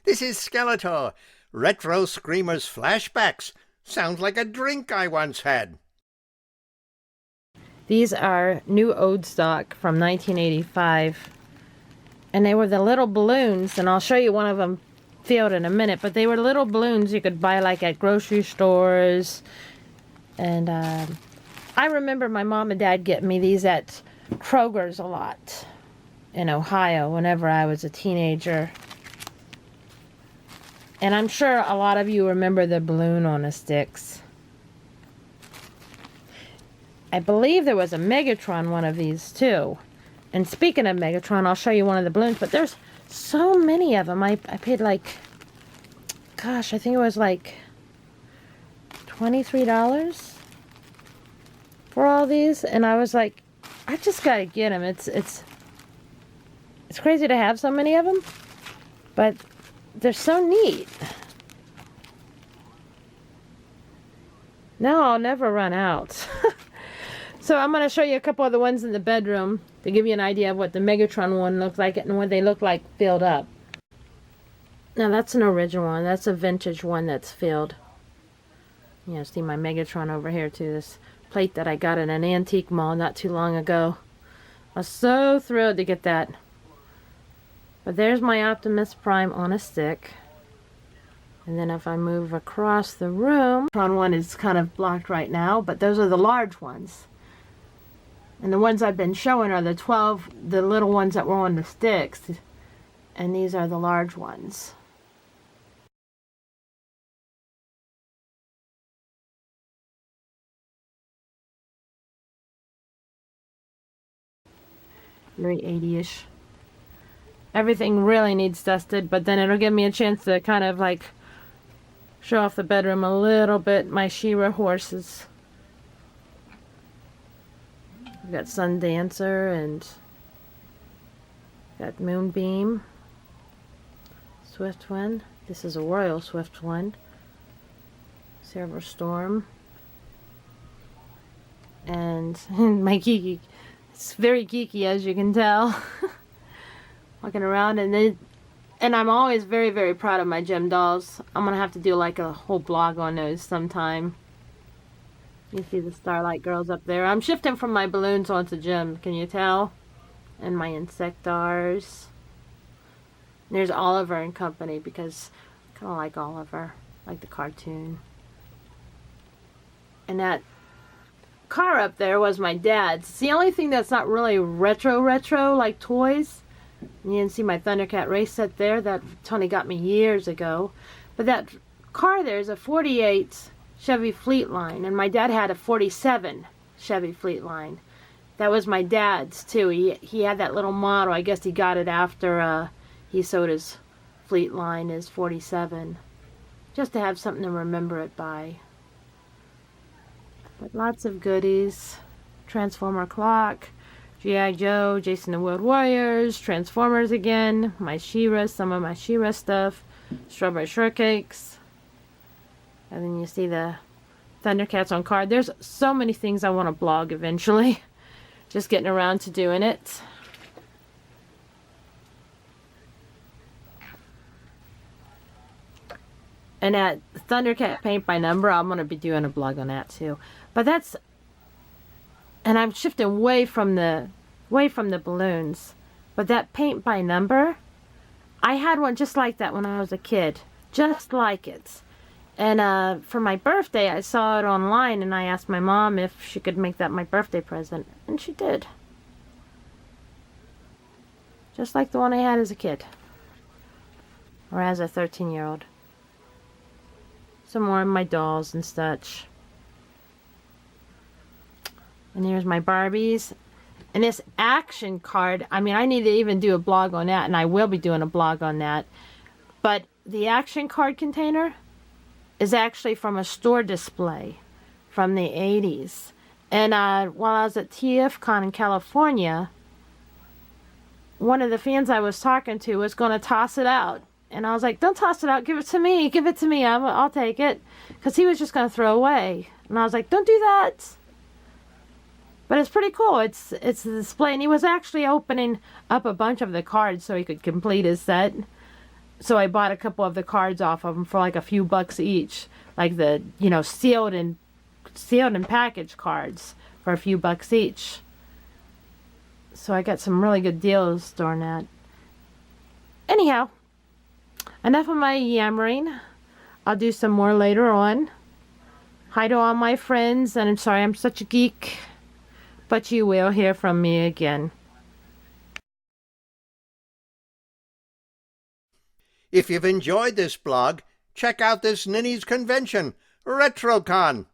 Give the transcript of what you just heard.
This is Skeletor. Retro Screamers flashbacks. Sounds like a drink I once had. These are new Ode stock from 1985. And they were the little balloons, and I'll show you one of them filled in a minute, but they were little balloons you could buy like at grocery stores. And I remember my mom and dad getting me these at Kroger's a lot in Ohio whenever I was a teenager. And I'm sure a lot of you remember the balloon on the sticks. I believe there was a Megatron one of these too. And speaking of Megatron, I'll show you one of the balloons, but there's so many of them. I paid like, gosh, I think it was like $23 for all these, and I was like, I just gotta get them. It's crazy to have so many of them, but they're so neat. Now I'll never run out. So I'm going to show you a couple of the ones in the bedroom to give you an idea of what the Megatron one looks like and what they look like filled up. Now that's an original one. That's a vintage one that's filled. You know, see my Megatron over here too. This plate that I got in an antique mall not too long ago. I was so thrilled to get that. But there's my Optimus Prime on a stick. And then if I move across the room, Megatron one is kind of blocked right now, but those are the large ones. And the ones I've been showing are the 12, the little ones that were on the sticks. And these are the large ones. Very 80-ish. Everything really needs dusted, but then it'll give me a chance to kind of like show off the bedroom a little bit. My She-Ra horses. We've got Sun Dancer and got Moonbeam, Swift One. This is a Royal Swift One. Silver Storm. And my geeky. It's very geeky, as you can tell. Walking around, and I'm always very, very proud of my gem dolls. I'm gonna have to do like a whole blog on those sometime. You see the Starlight Girls up there. I'm shifting from my balloons onto gem, can you tell? And my Insectars. There's Oliver and Company, because I kind of like Oliver, like the cartoon. And that car up there was my dad's. It's the only thing that's not really retro like toys. And you can see my Thundercat race set there that Tony got me years ago. But that car there is a 48 Chevy Fleetline, and my dad had a 47 Chevy Fleetline. That was my dad's too. He had that little model. I guess he got it after he sold his Fleetline, his 47. Just to have something to remember it by. But lots of goodies. Transformer clock, G.I. Joe, Jason the World Warriors, Transformers again, my She-Ra, some of my She-Ra stuff, Strawberry Shortcakes. And then you see the Thundercats on card. There's so many things I want to blog eventually. Just getting around to doing it. And that Thundercat paint by number, I'm going to be doing a blog on that too. But that's, and I'm shifting away from the balloons. But that paint by number, I had one just like that when I was a kid. Just like it. And for my birthday, I saw it online, and I asked my mom if she could make that my birthday present. And she did. Just like the one I had as a kid. Or as a 13-year-old. Some more of my dolls and such. And here's my Barbies. And this action card, I mean, I need to even do a blog on that, and I will be doing a blog on that. But the action card container is actually from a store display from the 80s. And while I was at TFCon in California, one of the fans I was talking to was going to toss it out. And I was like, don't toss it out, give it to me, give it to me, I'll take it. Because he was just going to throw away. And I was like, don't do that. But it's pretty cool. It's a display, and he was actually opening up a bunch of the cards so he could complete his set. So I bought a couple of the cards off of him for like a few bucks each, like the sealed and packaged cards for a few bucks each. So I got some really good deals during that. Anyhow, enough of my yammering. I'll do some more later on. Hi to all my friends, and I'm sorry I'm such a geek, but you will hear from me again. If you've enjoyed this blog, check out this Ninny's convention, RetroCon.